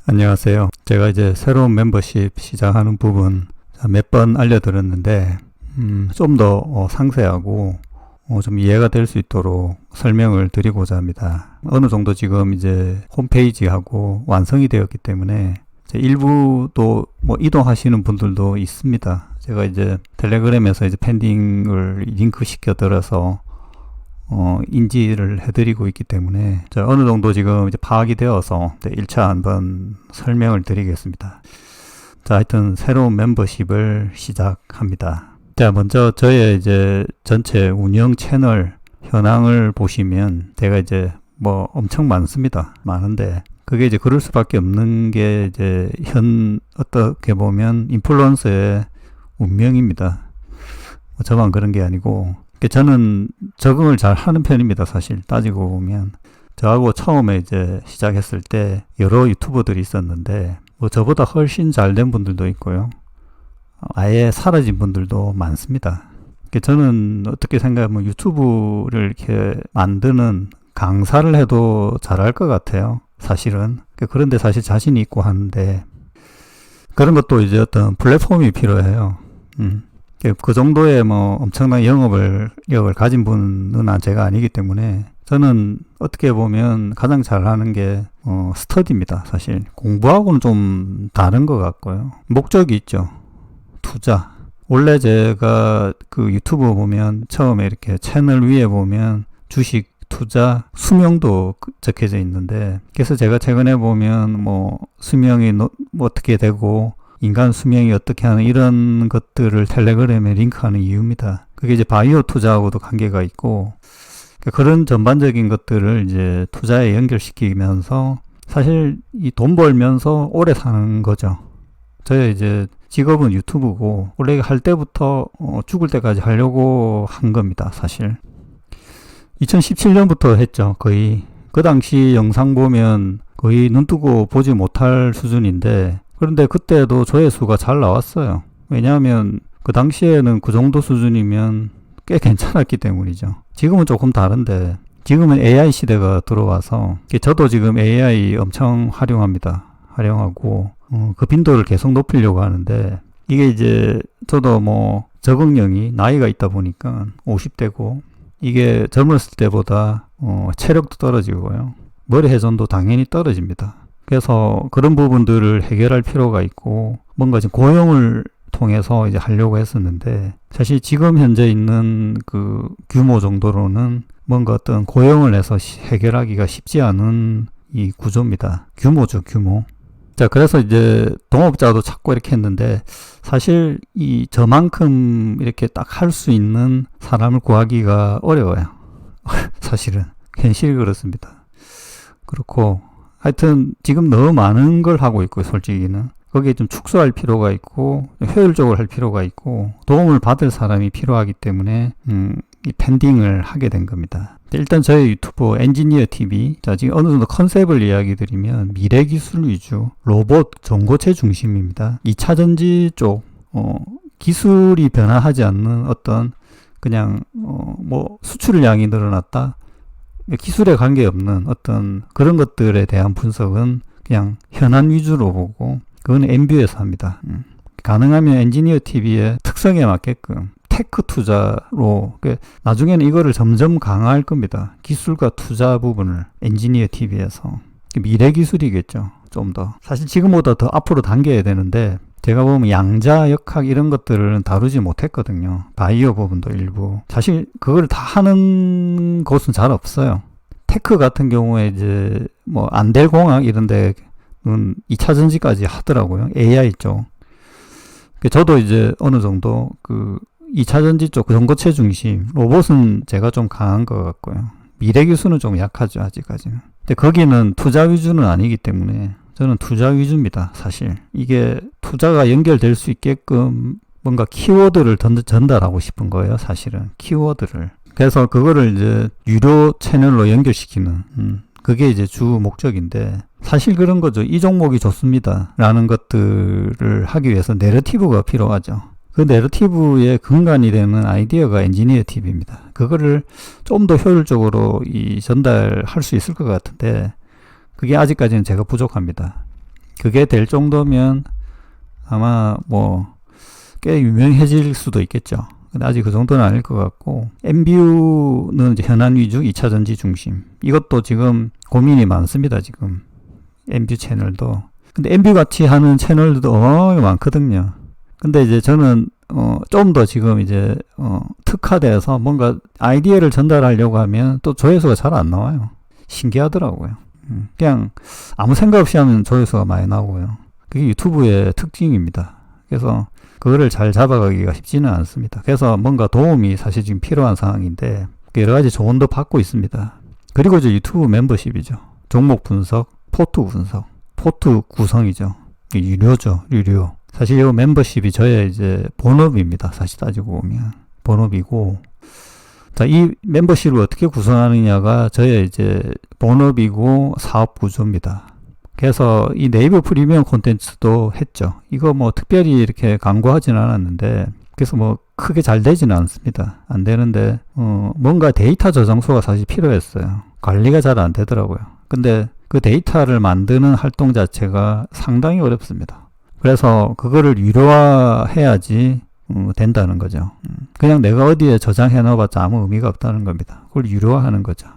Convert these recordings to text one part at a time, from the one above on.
안녕하세요. 제가 이제 새로운 멤버십 시작하는 부분 몇 번 알려드렸는데, 좀 더 상세하고 좀 이해가 될 수 있도록 설명을 드리고자 합니다. 어느 정도 지금 이제 홈페이지하고 완성이 되었기 때문에 일부 또 이동하시는 분들도 있습니다. 제가 이제 텔레그램에서 이제 펜딩을 링크 시켜 드려서 인지를 해드리고 있기 때문에 어느 정도 지금 이제 파악이 되어서 1차 한번 설명을 드리겠습니다. 자, 하여튼 새로운 멤버십을 시작합니다. 자, 먼저 저의 이제 전체 운영 채널 현황을 보시면 제가 이제 엄청 많습니다. 많은데 그게 이제 그럴 수밖에 없는 게 이제 어떻게 보면 인플루언서의 운명입니다. 저만 그런 게 아니고 저는 적응을 잘 하는 편입니다. 사실 따지고 보면 저하고 처음에 이제 시작했을 때 여러 유튜버들이 있었는데 저보다 훨씬 잘 된 분들도 있고요, 아예 사라진 분들도 많습니다. 저는 어떻게 생각하면 유튜브를 이렇게 만드는 강사를 해도 잘할 것 같아요, 사실은. 그런데 사실 자신이 있고 하는데 그런 것도 이제 어떤 플랫폼이 필요해요. 그 정도의 엄청난 영업력을 가진 분은 제가 아니기 때문에 저는 어떻게 보면 가장 잘하는 게 스터디입니다. 사실 공부하고는 좀 다른 것 같고요. 목적이 있죠. 투자. 원래 제가 그 유튜브 보면 처음에 이렇게 채널 위에 보면 주식 투자 수명도 적혀져 있는데, 그래서 제가 최근에 보면 수명이 어떻게 되고 인간 수명이 어떻게 하는 이런 것들을 텔레그램에 링크하는 이유입니다. 그게 이제 바이오 투자하고도 관계가 있고, 그런 전반적인 것들을 이제 투자에 연결시키면서 사실 이 돈 벌면서 오래 사는 거죠. 저의 이제 직업은 유튜브고 원래 할 때부터 죽을 때까지 하려고 한 겁니다. 사실 2017년부터 했죠. 거의 그 당시 영상 보면 거의 눈 뜨고 보지 못할 수준인데, 그런데 그때도 조회수가 잘 나왔어요. 왜냐하면 그 당시에는 그 정도 수준이면 꽤 괜찮았기 때문이죠. 지금은 조금 다른데, 지금은 AI 시대가 들어와서 저도 지금 AI 엄청 활용하고 그 빈도를 계속 높이려고 하는데, 이게 이제 저도 적응력이 나이가 있다 보니까 50대고 이게 젊었을 때보다 체력도 떨어지고요, 머리 회전도 당연히 떨어집니다. 그래서 그런 부분들을 해결할 필요가 있고 뭔가 지금 고용을 통해서 이제 하려고 했었는데, 사실 지금 현재 있는 그 규모 정도로는 뭔가 어떤 고용을 해서 해결하기가 쉽지 않은 이 구조입니다. 규모죠, 규모. 자, 그래서 이제 동업자도 찾고 이렇게 했는데, 사실 저만큼 이렇게 딱 할 수 있는 사람을 구하기가 어려워요. 사실은 현실이 그렇습니다. 그렇고 하여튼 지금 너무 많은 걸 하고 있고, 솔직히는 거기에 좀 축소할 필요가 있고 효율적으로 할 필요가 있고 도움을 받을 사람이 필요하기 때문에 이 펜딩을 하게 된 겁니다. 일단 저희 유튜브 엔지니어 TV, 자, 지금 어느 정도 컨셉을 이야기 드리면 미래 기술 위주, 로봇 전고체 중심입니다. 2차 전지 쪽 기술이 변화하지 않는 어떤 그냥 수출량이 늘어났다, 기술에 관계없는 어떤 그런 것들에 대한 분석은 그냥 현안 위주로 보고, 그건 엠뷰에서 합니다. 가능하면 엔지니어 TV의 특성에 맞게끔 테크 투자로, 나중에는 이거를 점점 강화할 겁니다. 기술과 투자 부분을 엔지니어 TV에서. 미래 기술이겠죠, 좀 더. 사실 지금보다 더 앞으로 당겨야 되는데 제가 보면 양자, 역학 이런 것들은 다루지 못했거든요. 바이오 부분도 일부. 사실 그걸 다 하는 곳은 잘 없어요. 테크 같은 경우에 이제 안델공학 이런 데는 2차 전지까지 하더라고요. AI 쪽. 저도 이제 어느 정도 그 2차 전지 쪽 전고체 중심, 로봇은 제가 좀 강한 것 같고요. 미래 기술은 좀 약하죠, 아직까지는. 근데 거기는 투자 위주는 아니기 때문에 저는 투자 위주입니다. 사실 이게 투자가 연결될 수 있게끔 뭔가 키워드를 전달하고 싶은 거예요, 사실은. 키워드를. 그래서 그거를 이제 유료 채널로 연결시키는, 그게 이제 주 목적인데, 사실 그런 거죠. 이 종목이 좋습니다 라는 것들을 하기 위해서 내러티브가 필요하죠. 그 내러티브의 근간이 되는 아이디어가 엔지니어 TV입니다. 그거를 좀 더 효율적으로 전달할 수 있을 것 같은데 그게 아직까지는 제가 부족합니다. 그게 될 정도면 아마 뭐 꽤 유명해질 수도 있겠죠. 근데 아직 그 정도는 아닐 것 같고, MBU는 이제 현안 위주 2차 전지 중심. 이것도 지금 고민이 많습니다. 지금 MBU 채널도. 근데 MBU 같이 하는 채널도 어마어마하게 많거든요. 근데 이제 저는 좀 더 지금 이제 특화돼서 뭔가 아이디어를 전달하려고 하면 또 조회수가 잘 안 나와요. 신기하더라고요. 그냥 아무 생각 없이 하면 조회수가 많이 나오고요. 그게 유튜브의 특징입니다. 그래서 그거를 잘 잡아가기가 쉽지는 않습니다. 그래서 뭔가 도움이 사실 지금 필요한 상황인데 여러 가지 조언도 받고 있습니다. 그리고 이제 유튜브 멤버십이죠. 종목 분석, 포트 분석, 포트 구성이죠. 유료죠, 유료. 사실 이 멤버십이 저의 이제 본업입니다. 사실 따지고 보면 본업이고, 자, 이 멤버십을 어떻게 구성하느냐가 저의 이제 본업이고 사업 구조입니다. 그래서 이 네이버 프리미엄 콘텐츠도 했죠. 이거 뭐 특별히 이렇게 광고하진 않았는데, 그래서 뭐 크게 잘 되지는 않습니다. 안 되는데 뭔가 데이터 저장소가 사실 필요했어요. 관리가 잘 안 되더라고요. 근데 그 데이터를 만드는 활동 자체가 상당히 어렵습니다. 그래서 그거를 유료화해야지 된다는 거죠. 그냥 내가 어디에 저장해 넣어봤자 아무 의미가 없다는 겁니다. 그걸 유료화하는 거죠.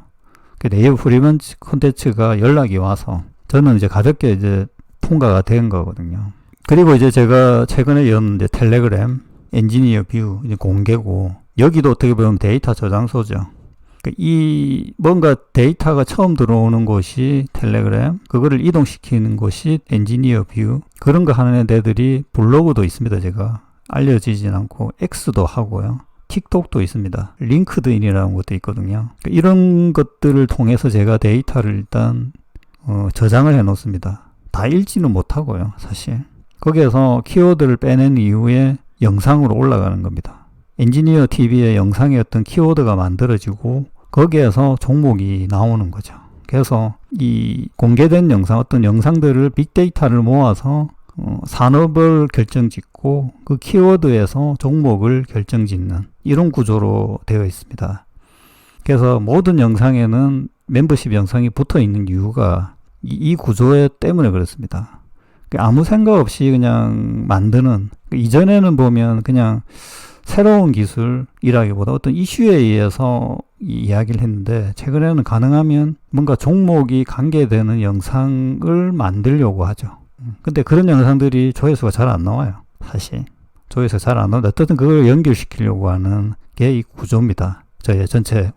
네이버 프리미엄 콘텐츠가 연락이 와서 저는 이제 가볍게 이제 통과가 된 거거든요. 그리고 이제 제가 최근에 연 이제 텔레그램 엔지니어 뷰 이제 공개고, 여기도 어떻게 보면 데이터 저장소죠. 이 뭔가 데이터가 처음 들어오는 곳이 텔레그램, 그거를 이동시키는 곳이 엔지니어 뷰. 그런 거 하는 애들이 블로그도 있습니다. 제가 알려지진 않고 X도 하고요. 틱톡도 있습니다. 링크드인이라는 것도 있거든요. 이런 것들을 통해서 제가 데이터를 일단 저장을 해 놓습니다. 다 읽지는 못하고요, 사실. 거기에서 키워드를 빼낸 이후에 영상으로 올라가는 겁니다. 엔지니어 TV의 영상에 어떤 키워드가 만들어지고 거기에서 종목이 나오는 거죠. 그래서 이 공개된 영상, 어떤 영상들을 빅데이터를 모아서 산업을 결정짓고 그 키워드에서 종목을 결정짓는 이런 구조로 되어 있습니다. 그래서 모든 영상에는 멤버십 영상이 붙어 있는 이유가 이 구조 때문에 그렇습니다. 아무 생각 없이 그냥 만드는, 이전에는 보면 그냥 새로운 기술이라기보다 어떤 이슈에 의해서 이야기를 했는데, 최근에는 가능하면 뭔가 종목이 관계되는 영상을 만들려고 하죠. 근데 그런 영상들이 조회수가 잘 안 나와요. 사실 조회수가 잘 안 나오는데 어쨌든 그걸 연결시키려고 하는 게 이 구조입니다. 저의 전체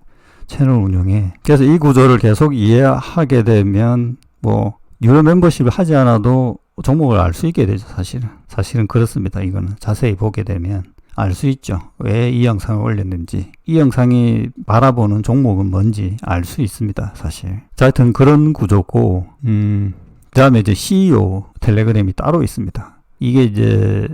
채널 운영에. 그래서 이 구조를 계속 이해하게 되면 뭐 유료 멤버십을 하지 않아도 종목을 알 수 있게 되죠. 사실은 그렇습니다. 이거는 자세히 보게 되면 알 수 있죠. 왜 이 영상을 올렸는지, 이 영상이 바라보는 종목은 뭔지 알 수 있습니다. 사실. 자, 하여튼 그런 구조고, 그 다음에 이제 CEO 텔레그램이 따로 있습니다. 이게 이제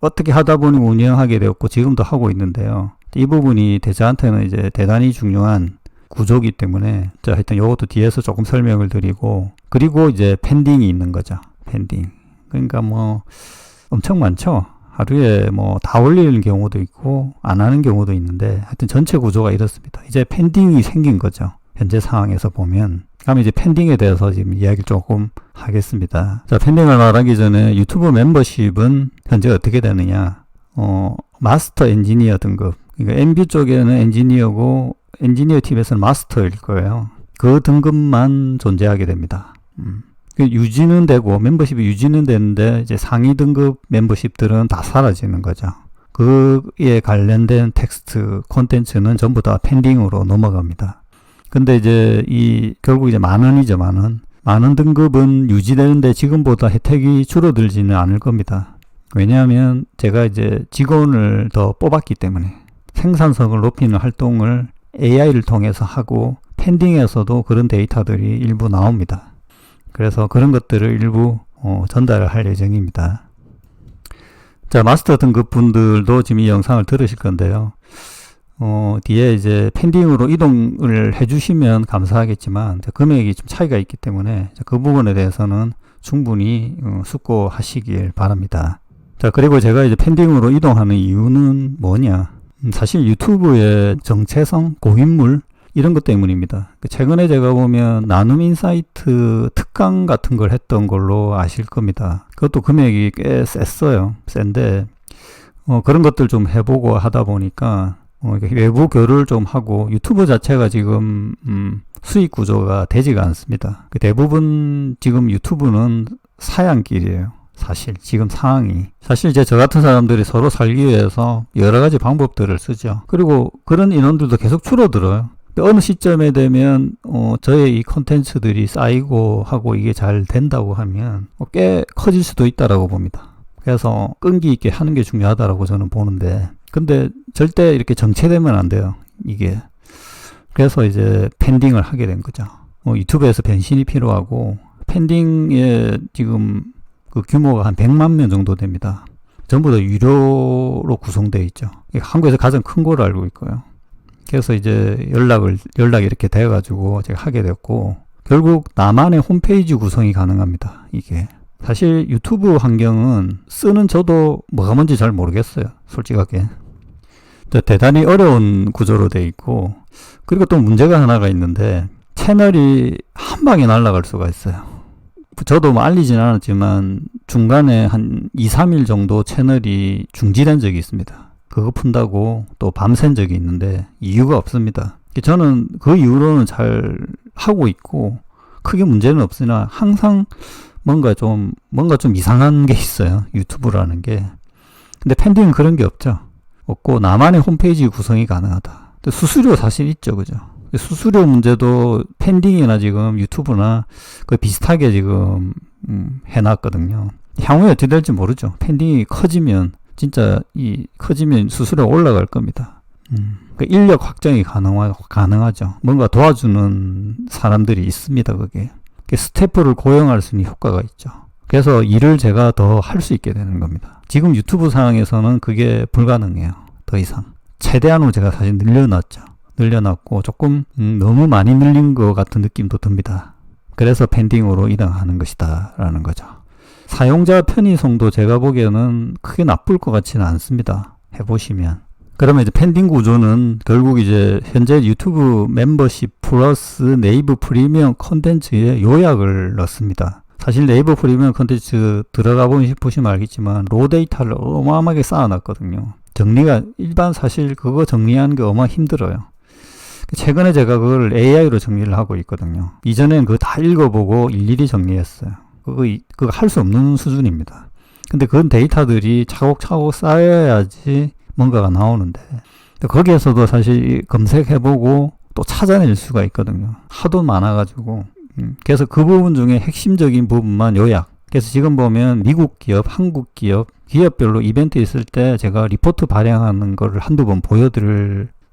어떻게 하다 보니 운영하게 되었고 지금도 하고 있는데요. 이 부분이 저한테는 이제 대단히 중요한 구조기 때문에, 자, 하여튼 요것도 뒤에서 조금 설명을 드리고, 그리고 이제 펜딩이 있는 거죠. 펜딩. 그러니까 뭐 엄청 많죠. 하루에 뭐 다 올리는 경우도 있고 안 하는 경우도 있는데, 하여튼 전체 구조가 이렇습니다. 이제 펜딩이 생긴 거죠. 현재 상황에서 보면. 그럼 이제 펜딩에 대해서 지금 이야기를 조금 하겠습니다. 자, 펜딩을 말하기 전에 유튜브 멤버십은 현재 어떻게 되느냐. 마스터 엔지니어 등급. 그러니까 MB 쪽에는 엔지니어고 엔지니어 팀에서는 마스터일 거예요. 그 등급만 존재하게 됩니다. 유지는 되고 멤버십이 유지는 되는데 이제 상위 등급 멤버십들은 다 사라지는 거죠. 그에 관련된 텍스트 콘텐츠는 전부 다 펜딩으로 넘어갑니다. 근데 이제 결국 이제 만원이죠. 만원 등급은 유지되는데 지금보다 혜택이 줄어들지는 않을 겁니다. 왜냐하면 제가 이제 직원을 더 뽑았기 때문에 생산성을 높이는 활동을 AI를 통해서 하고, 펜딩에서도 그런 데이터들이 일부 나옵니다. 그래서 그런 것들을 일부 전달을 할 예정입니다. 자, 마스터 등급 분들도 지금 이 영상을 들으실 건데요. 뒤에 이제 펜딩으로 이동을 해주시면 감사하겠지만 금액이 좀 차이가 있기 때문에 그 부분에 대해서는 충분히 숙고하시길 바랍니다. 자, 그리고 제가 이제 펜딩으로 이동하는 이유는 뭐냐? 사실 유튜브의 정체성, 고인물, 이런 것 때문입니다. 최근에 제가 보면 나눔 인사이트 특강 같은 걸 했던 걸로 아실 겁니다. 그것도 금액이 꽤 셌어요. 센데 그런 것들 좀 해보고 하다 보니까 외부 교류를 좀 하고 유튜브 자체가 지금 수익 구조가 되지가 않습니다. 대부분 지금 유튜브는 사양길이에요. 사실 지금 상황이 사실 이제 저 같은 사람들이 서로 살기 위해서 여러 가지 방법들을 쓰죠. 그리고 그런 인원들도 계속 줄어들어요. 어느 시점에 되면 저의 이 콘텐츠들이 쌓이고 하고 이게 잘 된다고 하면 꽤 커질 수도 있다라고 봅니다. 그래서 끈기 있게 하는 게 중요하다라고 저는 보는데, 근데 절대 이렇게 정체되면 안 돼요, 이게. 그래서 이제 팬딩을 하게 된 거죠. 유튜브에서 변신이 필요하고, 팬딩에 지금 그 규모가 한 100만 명 정도 됩니다. 전부 다 유료로 구성되어 있죠. 한국에서 가장 큰 거로 알고 있고요. 그래서 이제 연락이 이렇게 돼가지고 제가 하게 됐고, 결국 나만의 홈페이지 구성이 가능합니다, 이게. 사실 유튜브 환경은 쓰는 저도 뭐가 뭔지 잘 모르겠어요, 솔직하게. 대단히 어려운 구조로 돼 있고, 그리고 또 문제가 하나가 있는데 채널이 한 방에 날아갈 수가 있어요. 저도 뭐 알리진 않았지만 중간에 한 2, 3일 정도 채널이 중지된 적이 있습니다. 그거 푼다고 또 밤샌 적이 있는데 이유가 없습니다. 저는 그 이후로는 잘 하고 있고 크게 문제는 없으나 항상 뭔가 좀 이상한 게 있어요, 유튜브라는 게. 근데 팬딩은 그런 게 없고 나만의 홈페이지 구성이 가능하다. 수수료 사실 있죠, 그죠? 수수료 문제도 팬딩이나 지금 유튜브나 거의 비슷하게 지금 해놨거든요. 향후에 어떻게 될지 모르죠. 팬딩이 커지면 진짜 커지면 수수료가 올라갈 겁니다. 그러니까 인력 확장이 가능하죠. 뭔가 도와주는 사람들이 있습니다, 그게. 스태프를 고용할 수 있는 효과가 있죠. 그래서 일을 제가 더 할 수 있게 되는 겁니다. 지금 유튜브 상황에서는 그게 불가능해요, 더 이상. 최대한으로 제가 사실 늘려놨고 조금 너무 많이 늘린 것 같은 느낌도 듭니다. 그래서 팬딩으로 이동하는 것이다 라는 거죠. 사용자 편의성도 제가 보기에는 크게 나쁠 것 같지는 않습니다, 해보시면. 그러면 이제 팬딩 구조는 결국 이제 현재 유튜브 멤버십 플러스 네이버 프리미엄 콘텐츠에 요약을 넣습니다. 사실 네이버 프리미엄 콘텐츠 들어가 보시면 알겠지만 로 데이터를 어마어마하게 쌓아놨거든요. 정리가 사실 그거 정리하는 게 어마어마 힘들어요. 최근에 제가 그걸 AI로 정리를 하고 있거든요. 이전엔 그거 다 읽어보고 일일이 정리했어요. 그거 할 수 없는 수준입니다. 근데 그런 데이터들이 차곡차곡 쌓여야지 뭔가가 나오는데, 거기에서도 사실 검색해보고 또 찾아낼 수가 있거든요. 하도 많아가지고. 그래서 그 부분 중에 핵심적인 부분만 요약. 그래서 지금 보면 미국 기업, 한국 기업별로 이벤트 있을 때 제가 리포트 발행하는 거를 한두 번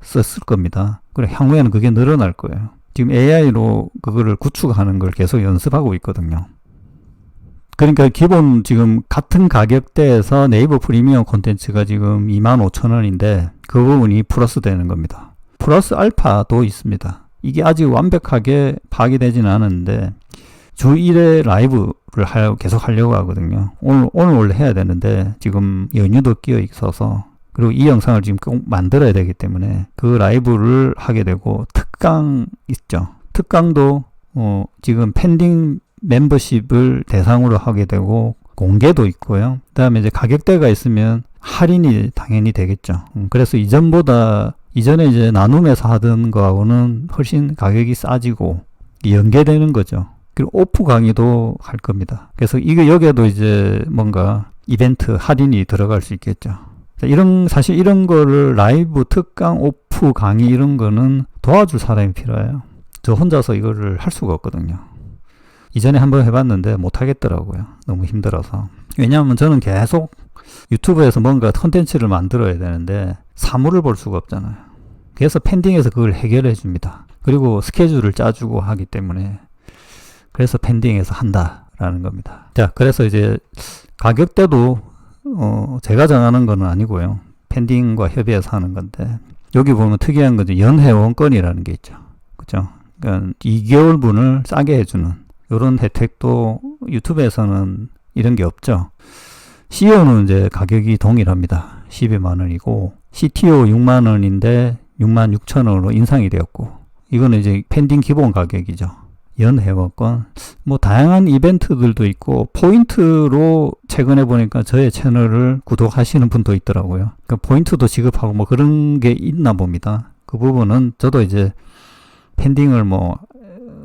썼을 겁니다. 그리고 향후에는 그게 늘어날 거예요. 지금 AI로 그거를 구축하는 걸 계속 연습하고 있거든요. 그러니까 기본 지금 같은 가격대에서 네이버 프리미엄 콘텐츠가 지금 25,000원인데 그 부분이 플러스 되는 겁니다. 플러스 알파도 있습니다. 이게 아직 완벽하게 파악이 되지는 않았는데 주 1회 라이브를 계속 하려고 하거든요. 오늘 원래 해야 되는데 지금 연휴도 끼어 있어서, 그리고 이 영상을 지금 꼭 만들어야 되기 때문에 그 라이브를 하게 되고, 특강 있죠. 특강도 지금 팬딩 멤버십을 대상으로 하게 되고 공개도 있고요. 그 다음에 이제 가격대가 있으면 할인이 당연히 되겠죠. 그래서 이전에 이제 나눔에서 하던 거하고는 훨씬 가격이 싸지고 연계되는 거죠. 그리고 오프 강의도 할 겁니다. 그래서 여기에도 이제 뭔가 이벤트 할인이 들어갈 수 있겠죠. 사실 이런 거를 라이브, 특강, 오프 강의 이런 거는 도와줄 사람이 필요해요. 저 혼자서 이거를 할 수가 없거든요. 이전에 한번 해봤는데 못하겠더라고요. 너무 힘들어서. 왜냐하면 저는 계속 유튜브에서 뭔가 콘텐츠를 만들어야 되는데 사물을 볼 수가 없잖아요. 그래서 팬딩에서 그걸 해결해 줍니다. 그리고 스케줄을 짜주고 하기 때문에, 그래서 팬딩에서 한다라는 겁니다. 자, 그래서 이제 가격대도 제가 정하는 건 아니고요. 팬딩과 협의해서 하는 건데, 여기 보면 특이한 거죠. 연회원권이라는 게 있죠. 그죠? 그러니까 2개월분을 싸게 해주는 이런 혜택도 유튜브에서는 이런 게 없죠. CEO는 이제 가격이 동일합니다. 12만 원이고 CTO 6만 원인데 6만 6천 원으로 인상이 되었고, 이거는 이제 펜딩 기본 가격이죠. 연 회원권. 뭐 다양한 이벤트들도 있고 포인트로 최근에 보니까 저의 채널을 구독하시는 분도 있더라고요. 그 포인트도 지급하고 뭐 그런 게 있나 봅니다. 그 부분은 저도 이제 펜딩을 뭐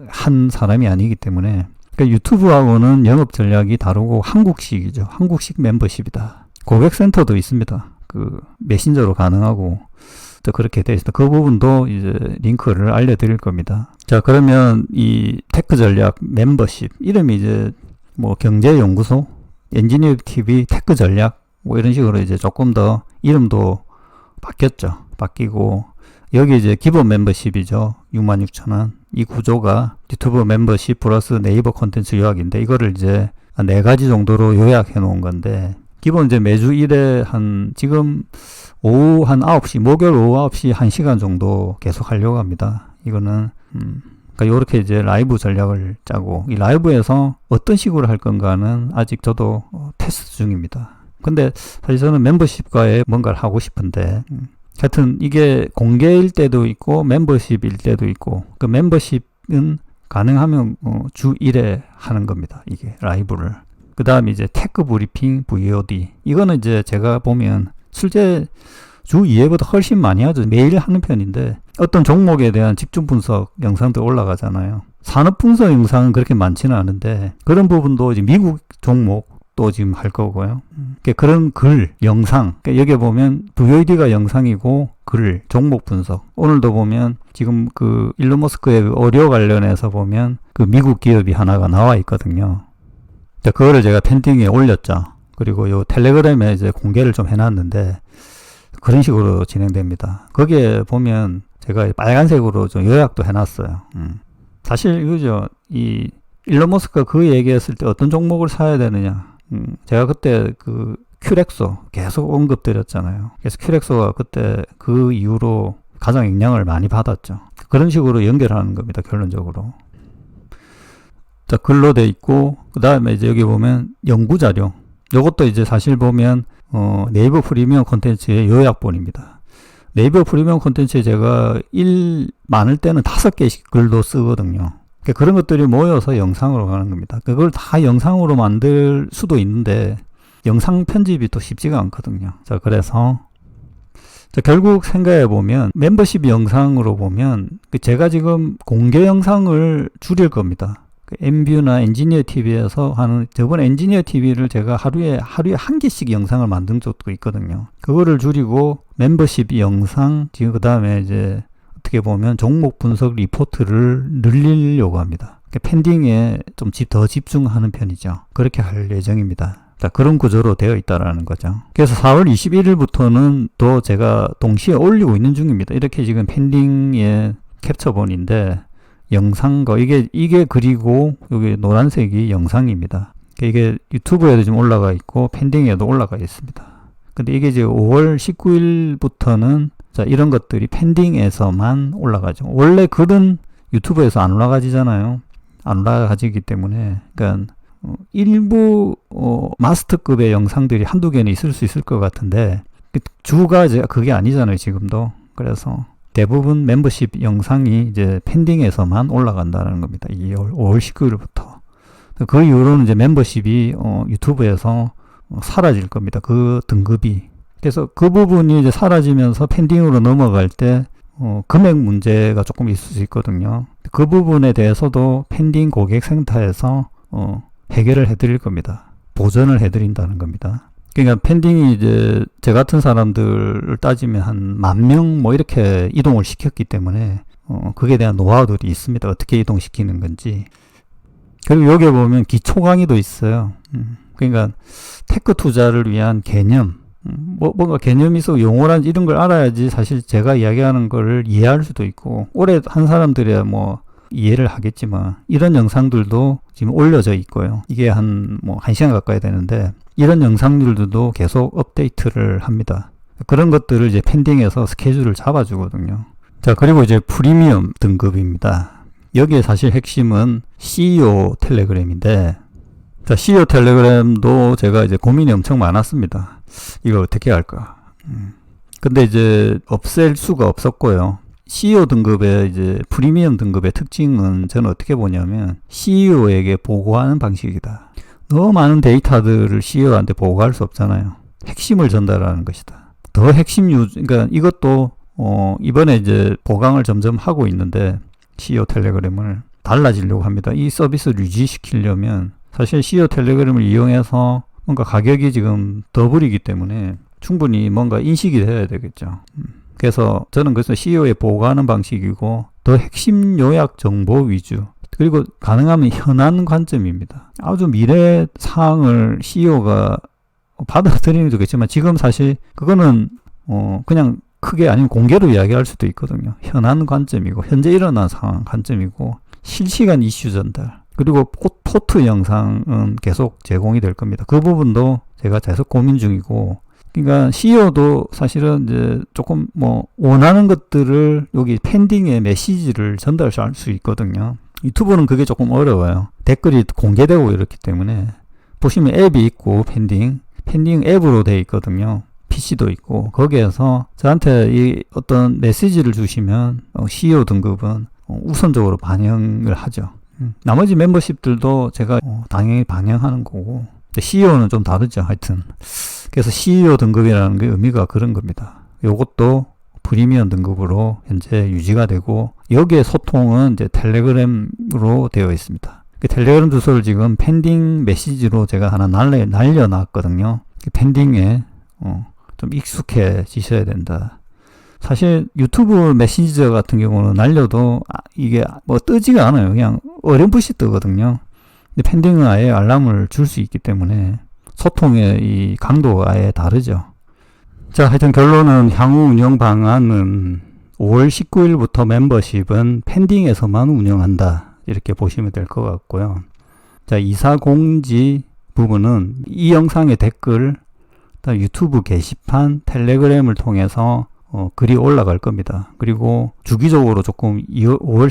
한 사람이 아니기 때문에. 그러니까 유튜브하고는 영업 전략이 다르고 한국식이죠. 한국식 멤버십이다. 고객센터도 있습니다. 그 메신저로 가능하고 또 그렇게 되어 있습니다. 그 부분도 이제 링크를 알려드릴 겁니다. 자, 그러면 이 테크 전략 멤버십 이름이 이제 뭐 경제연구소, 엔지니어 TV 테크 전략 뭐 이런 식으로 이제 조금 더 이름도 바뀌었죠. 바뀌고 여기 이제 기본 멤버십이죠. 66,000원. 이 구조가 유튜브 멤버십 플러스 네이버 콘텐츠 요약인데 이거를 이제 4가지 정도로 요약해 놓은 건데 기본 이제 매주 1회 지금 오후 한 9시, 목요일 오후 9시 1시간 정도 계속 하려고 합니다. 이거는, 그러니까 요렇게 이제 라이브 전략을 짜고, 이 라이브에서 어떤 식으로 할 건가는 아직 저도 테스트 중입니다. 근데 사실 저는 멤버십과에 뭔가를 하고 싶은데, 하여튼 이게 공개일 때도 있고, 멤버십일 때도 있고, 그 멤버십은 가능하면 주 1회 하는 겁니다. 이게 라이브를. 그 다음에 이제 테크 브리핑 VOD. 이거는 이제 제가 보면 실제 주 2회보다 훨씬 많이 하죠. 매일 하는 편인데 어떤 종목에 대한 집중 분석 영상도 올라가잖아요. 산업 분석 영상은 그렇게 많지는 않은데 그런 부분도 이제 미국 종목도 지금 할 거고요. 그런 글, 영상. 여기 보면 VOD가 영상이고 글, 종목 분석. 오늘도 보면 지금 그 일론 머스크의 의료 관련해서 보면 그 미국 기업이 하나가 나와 있거든요. 그거를 제가 펜딩에 올렸죠. 그리고 요 텔레그램에 이제 공개를 좀 해놨는데 그런 식으로 진행됩니다. 거기에 보면 제가 빨간색으로 좀 요약도 해놨어요. 사실 이거죠. 이 일론 머스크가 그 얘기했을 때 어떤 종목을 사야 되느냐. 제가 그때 그 큐렉소 계속 언급드렸잖아요. 그래서 큐렉소가 그때 그 이후로 가장 영향을 많이 받았죠. 그런 식으로 연결하는 겁니다. 결론적으로. 자, 글로 돼 있고, 그 다음에 이제 여기 보면 연구자료. 요것도 이제 사실 보면, 네이버 프리미엄 콘텐츠의 요약본입니다. 네이버 프리미엄 콘텐츠에 제가 많을 때는 5개씩 글도 쓰거든요. 그러니까 그런 것들이 모여서 영상으로 가는 겁니다. 그걸 다 영상으로 만들 수도 있는데, 영상 편집이 또 쉽지가 않거든요. 자, 그래서, 자, 결국 생각해 보면, 멤버십 영상으로 보면, 제가 지금 공개 영상을 줄일 겁니다. 엠뷰나 엔지니어 TV에서 하는 저번 엔지니어 TV를 제가 하루에 한 개씩 영상을 만든 적도 있거든요. 그거를 줄이고 멤버십 영상 지금 그 다음에 이제 어떻게 보면 종목 분석 리포트를 늘리려고 합니다. 펜딩에 좀 더 집중하는 편이죠. 그렇게 할 예정입니다. 자, 그런 구조로 되어 있다라는 거죠. 그래서 4월 21일부터는 또 제가 동시에 올리고 있는 중입니다. 이렇게 지금 펜딩의 캡처본인데 영상거 이게 그리고 여기 노란색이 영상입니다. 이게 유튜브에도 지금 올라가 있고 펜딩에도 올라가 있습니다. 근데 이게 이제 5월 19일부터는 자, 이런 것들이 펜딩에서만 올라가죠. 원래 글은 유튜브에서 안 올라가지잖아요. 안 올라가지기 때문에 그러니까 일부 마스터급의 영상들이 한두 개는 있을 수 있을 것 같은데 주가 이제 그게 아니잖아요. 지금도. 그래서 대부분 멤버십 영상이 이제 펜딩에서만 올라간다는 겁니다. 5월 19일부터. 그 이후로는 이제 멤버십이 유튜브에서 사라질 겁니다. 그 등급이. 그래서 그 부분이 이제 사라지면서 펜딩으로 넘어갈 때 금액 문제가 조금 있을 수 있거든요. 그 부분에 대해서도 펜딩 고객센터에서 해결을 해드릴 겁니다. 보전을 해드린다는 겁니다. 그러니까 펜딩이 이제 저 같은 사람들을 따지면 한 10,000명 뭐 이렇게 이동을 시켰기 때문에 그게 대한 노하우들이 있습니다. 어떻게 이동시키는 건지. 그리고 여기에 보면 기초 강의도 있어요. 그러니까 테크 투자를 위한 개념, 뭔가 개념이 있어 용어란 이런 걸 알아야지 사실 제가 이야기하는 걸 이해할 수도 있고 오래 한 사람들이야 뭐 이해를 하겠지만 이런 영상들도 지금 올려져 있고요. 이게 한 1시간 가까이 되는데 이런 영상들도 계속 업데이트를 합니다. 그런 것들을 이제 펜딩해서 스케줄을 잡아주거든요. 자, 그리고 이제 프리미엄 등급입니다. 여기에 사실 핵심은 CEO 텔레그램인데, 자, CEO 텔레그램도 제가 이제 고민이 엄청 많았습니다. 이걸 어떻게 할까? 근데 이제 없앨 수가 없었고요. CEO 등급의 이제 프리미엄 등급의 특징은 저는 어떻게 보냐면 CEO에게 보고하는 방식이다. 너무 많은 데이터들을 CEO한테 보고할 수 없잖아요. 핵심을 전달하는 것이다. 더 핵심 그러니까 이것도 이번에 이제 보강을 점점 하고 있는데 CEO 텔레그램을 달라지려고 합니다. 이 서비스를 유지시키려면 사실 CEO 텔레그램을 이용해서 뭔가 가격이 지금 더블이기 때문에 충분히 뭔가 인식이 돼야 되겠죠. 그래서 저는 그래서 CEO에 보고하는 방식이고 더 핵심 요약 정보 위주 그리고 가능하면 현안 관점입니다. 아주 미래 사항을 CEO가 받아들이는 게 좋겠지만 지금 사실 그거는 그냥 크게 아니면 공개로 이야기할 수도 있거든요. 현안 관점이고 현재 일어난 상황 관점이고 실시간 이슈 전달 그리고 포트 영상은 계속 제공이 될 겁니다. 그 부분도 제가 계속 고민 중이고 그러니까 CEO도 사실은 이제 조금 원하는 것들을 여기 펜딩의 메시지를 전달할 수 있거든요. 유튜브는 그게 조금 어려워요. 댓글이 공개되고 이렇기 때문에 보시면 앱이 있고 펜딩 앱으로 되어 있거든요. PC도 있고 거기에서 저한테 이 어떤 메시지를 주시면 CEO 등급은 우선적으로 반영을 하죠. 나머지 멤버십들도 제가 당연히 반영하는 거고 CEO는 좀 다르죠. 하여튼 그래서 CEO 등급이라는 게 의미가 그런 겁니다. 요것도 프리미엄 등급으로 현재 유지가 되고 여기에 소통은 이제 텔레그램으로 되어 있습니다. 그 텔레그램 주소를 지금 펜딩 메시지로 제가 하나 날려놨거든요. 펜딩에 좀 익숙해지셔야 된다. 사실 유튜브 메신저 같은 경우는 날려도 이게 뜨지가 않아요. 그냥 어렴풋이 뜨거든요. 근데 펜딩은 아예 알람을 줄 수 있기 때문에 소통의 이 강도가 아예 다르죠. 자, 하여튼 결론은 향후 운영 방안은 5월 19일부터 멤버십은 펜딩에서만 운영한다. 이렇게 보시면 될 것 같고요. 자, 이사 공지 부분은 이 영상의 댓글, 유튜브 게시판, 텔레그램을 통해서 글이 올라갈 겁니다. 그리고 주기적으로 조금 5월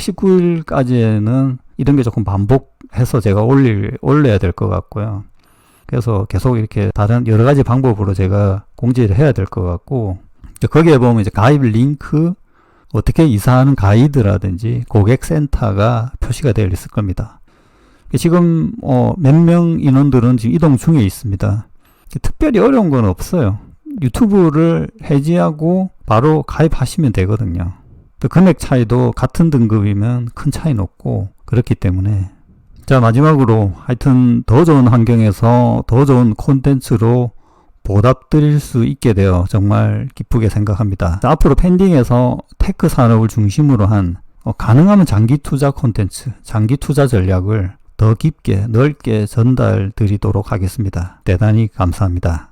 19일까지는 이런 게 조금 반복해서 제가 올려야 될 것 같고요. 그래서 계속 이렇게 다른 여러 가지 방법으로 제가 공지를 해야 될 것 같고, 거기에 보면 이제 가입 링크, 어떻게 이사하는 가이드라든지 고객센터가 표시가 되어 있을 겁니다. 지금 몇 명 인원들은 지금 이동 중에 있습니다. 특별히 어려운 건 없어요. 유튜브를 해지하고 바로 가입하시면 되거든요. 금액 차이도 같은 등급이면 큰 차이는 없고 그렇기 때문에 자, 마지막으로 하여튼 더 좋은 환경에서 더 좋은 콘텐츠로 보답드릴 수 있게 되어 정말 기쁘게 생각합니다. 자, 앞으로 펜딩에서 테크 산업을 중심으로 한 가능하면 장기 투자 콘텐츠, 장기 투자 전략을 더 깊게 넓게 전달 드리도록 하겠습니다. 대단히 감사합니다.